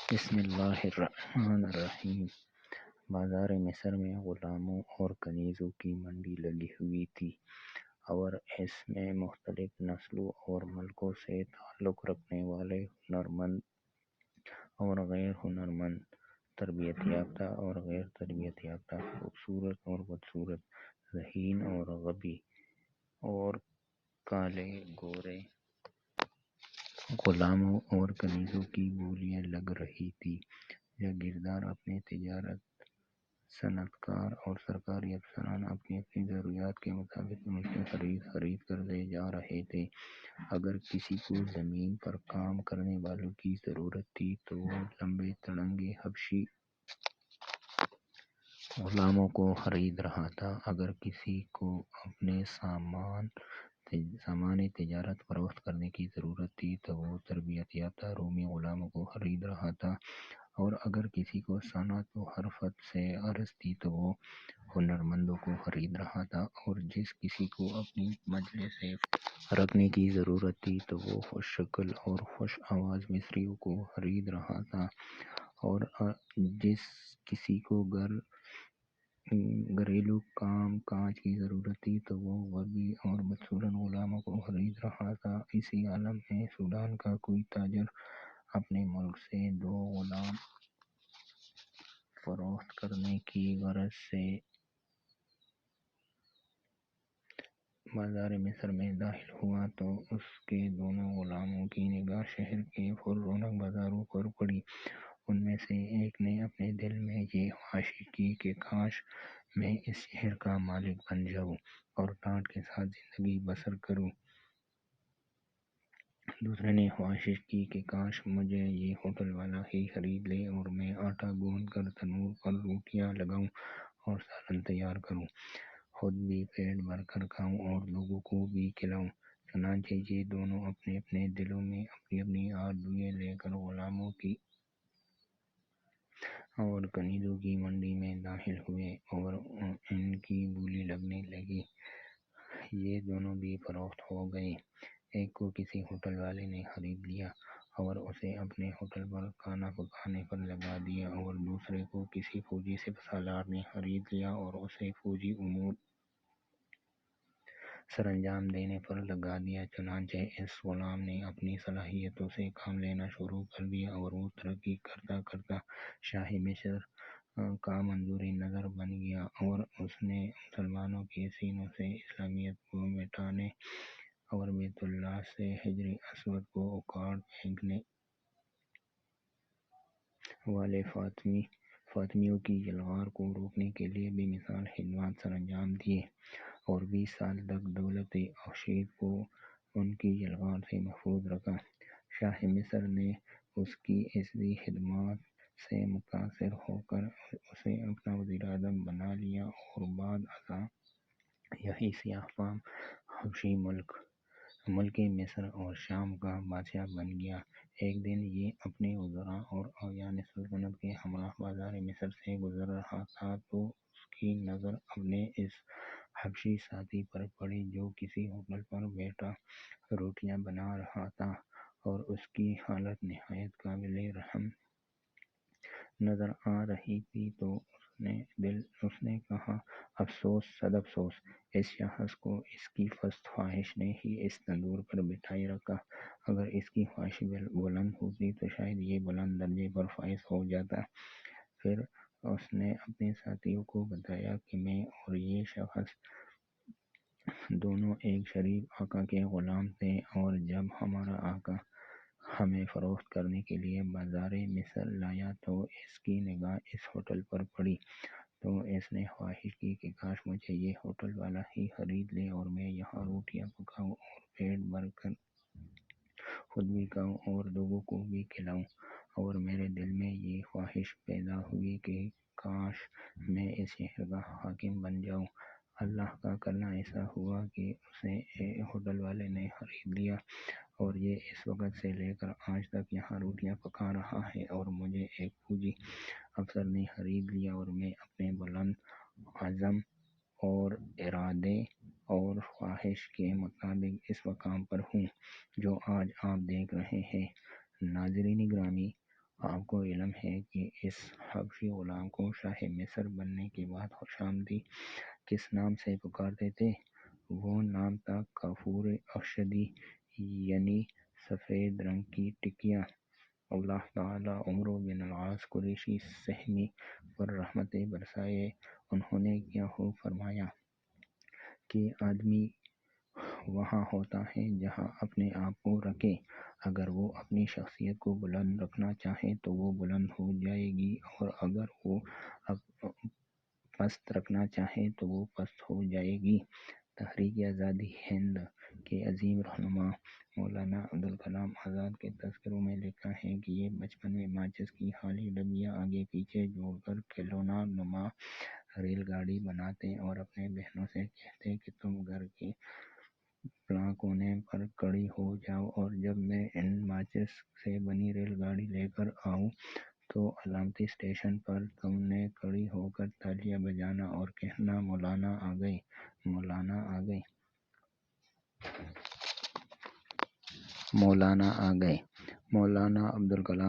بسم اللہ الرحمن الرحیم۔ بازار مصر میں غلاموں اور کنیزوں کی منڈی لگی ہوئی تھی، اور اس میں مختلف نسلوں اور ملکوں سے تعلق رکھنے والے ہنرمند اور غیر ہنرمند، تربیت یافتہ اور غیر تربیت یافتہ، خوبصورت اور بدصورت، ذہین اور غبی، اور کالے گورے غلاموں اور کنیزوں کی بولیاں لگ رہی تھی۔ جاگیردار اپنے تجارت، صنعت کار اور سرکاری افسران اپنی اپنی ضروریات کے مطابق ان سے خرید کر لے جا رہے تھے۔ اگر کسی کو زمین پر کام کرنے والوں کی ضرورت تھی تو وہ لمبے تڑنگے حبشی غلاموں کو خرید رہا تھا۔ اگر کسی کو اپنے سامان تجارت فروخت کرنے کی ضرورت تھی تو وہ تربیت یافتہ رومی غلاموں کو خرید رہا تھا، اور اگر کسی کو صنعت و حرفت سے غرض تھی تو وہ ہنرمندوں کو خرید رہا تھا، اور جس کسی کو اپنی مجلس رکھنے کی ضرورت تھی تو وہ خوش شکل اور خوش آواز مصریوں کو خرید رہا تھا، اور جس کسی کو گھریلو کام کاج کی ضرورت تھی تو وہ غبی اور بدصورت غلاموں کو خرید رہا تھا۔ اسی عالم میں سوڈان کا کوئی تاجر اپنے ملک سے 2 غلام فروخت کرنے کی غرض سے بازار مصر میں داخل ہوا تو اس کے دونوں غلاموں کی نگاہ شہر کے پر رونق بازاروں پر پڑی۔ ان میں سے ایک نے اپنے دل میں یہ خواہش کی کہ کاش میں اس شہر کا مالک بن جاؤں اور ٹاٹ کے ساتھ زندگی بسر کروں۔ دوسرے نے خواہش کی کہ کاش مجھے یہ ہوٹل والا ہی خرید لے اور میں آٹا گوندھ کر تنور پر روٹیاں لگاؤں اور سالن تیار کروں، خود بھی پیٹ بھر کر کھاؤں اور لوگوں کو بھی کھلاؤں۔ چنانچہ یہ دونوں اپنے اپنے دلوں میں اپنی اپنی آرزوئیں لے کر غلاموں کی اور کنیزوں کی منڈی میں داخل ہوئے اور ان کی بولی لگنے لگی۔ یہ دونوں بھی فروخت ہو گئے۔ ایک کو کسی ہوٹل والے نے خرید لیا اور اسے اپنے ہوٹل پر کھانا پکانے پر لگا دیا، اور دوسرے کو کسی فوجی سپہ سالار نے خرید لیا اور اسے فوجی امور سر انجام دینے پر لگا دیا۔ چنانچہ اس غلام نے اپنی صلاحیتوں سے کام لینا شروع کر دیا، اور وہ ترقی کرتا کرتا شاہ مصر کا منظور نظر بن گیا، اور اس نے مسلمانوں کے سینوں سے اسلامیت کو مٹانے اور بیت اللہ سے حجر اسود کو اکھاڑ پھینکنے والے فاطمیوں کی یلغار کو روکنے کے لیے بے مثال خدمات سر انجام دیے، اور 20 سال تک دولت اخشید کو ان کی یلغار سے محفوظ رکھا۔ شاہ مصر نے اس کی ایسی خدمات سے متاثر ہو کر اسے اپنا وزیر اعظم بنا لیا، اور بعد ازاں یہی سیاہ فام حبشی ملک مصر اور شام کا بادشاہ بن گیا۔ ایک دن یہ اپنے وزراء اور اعیان سلطنت کے ہمراہ بازار مصر سے گزر رہا تھا تو اس کی نظر اپنے اس حبشی ساتھی پر پڑی جو کسی ہوٹل پر بیٹھا روٹیاں بنا رہا تھا، اور اس کی حالت نہایت قابل رحم نظر آ رہی تھی۔ تو اس نے کہا، افسوس صد افسوس، اس شخص کو اس کی پست خواہش نے ہی اس تندور پر بٹھائے رکھا۔ اگر اس کی خواہش بلند ہوتی تو شاید یہ بلند درجے پر فائز ہو جاتا۔ پھر اس نے اپنے ساتھیوں کو بتایا کہ میں اور یہ شخص دونوں ایک شریف آقا کے غلام تھے، اور جب ہمارا آقا ہمیں فروخت کرنے کے لیے بازار مصر لایا تو اس کی نگاہ اس ہوٹل پر پڑی، تو اس نے خواہش کی کہ کاش مجھے یہ ہوٹل والا ہی خرید لے اور میں یہاں روٹیاں پکاؤں اور پیٹ بھر کر خود بھی کھاؤں اور لوگوں کو بھی کھلاؤں۔ اور میرے دل میں یہ خواہش پیدا ہوئی کہ کاش میں اس شہر کا حاکم بن جاؤں۔ اللہ کا کرنا ایسا ہوا کہ اسے ہوٹل والے نے خرید لیا، اور یہ اس وقت سے لے کر آج تک یہاں روٹیاں پکا رہا ہے، اور مجھے ایک فوجی افسر نے خرید لیا، اور میں اپنے بلند عزم اور ارادے اور خواہش کے مطابق اس مقام پر ہوں جو آج آپ دیکھ رہے ہیں۔ ناظرین گرامی، آپ کو علم ہے کہ اس حبشی غلام کو شاہ مصر بننے کے بعد خوش آمدید کس نام سے پکارتے تھے؟ وہ نام تھا کافور ارشدی، یعنی سفید رنگ کی ٹکیاں۔ اللہ تعالیٰ عمرو بن العاص قریشی سہمی پر رحمتیں برسائے۔ انہوں نے کیا خوب فرمایا کہ آدمی وہاں ہوتا ہے جہاں اپنے آپ کو رکھے، اگر وہ اپنی شخصیت کو بلند رکھنا چاہے تو وہ بلند ہو جائے گی، اور اگر وہ پست رکھنا چاہے تو وہ پست ہو جائے گی۔ تحریک آزادی ہند کے عظیم رہنما مولانا ابوالکلام آزاد کے تذکروں میں لکھا ہے کہ یہ بچپن میں ماچس کی خالی ڈبیاں آگے پیچھے جوڑ کر کھلونا نما ریل گاڑی بناتے اور اپنے بہنوں سے کہتے کہ تم گھر کے فلاں کونے پر کھڑی ہو جاؤ، اور جب میں ان ماچس سے بنی ریل گاڑی لے کر آؤں تو علامتی اسٹیشن پر تم نے کھڑی ہو کر تالیاں بجانا اور کہنا مولانا آ گئے، مولانا آ گئے، مولانا آ گئے۔ مولانا ابوالکلام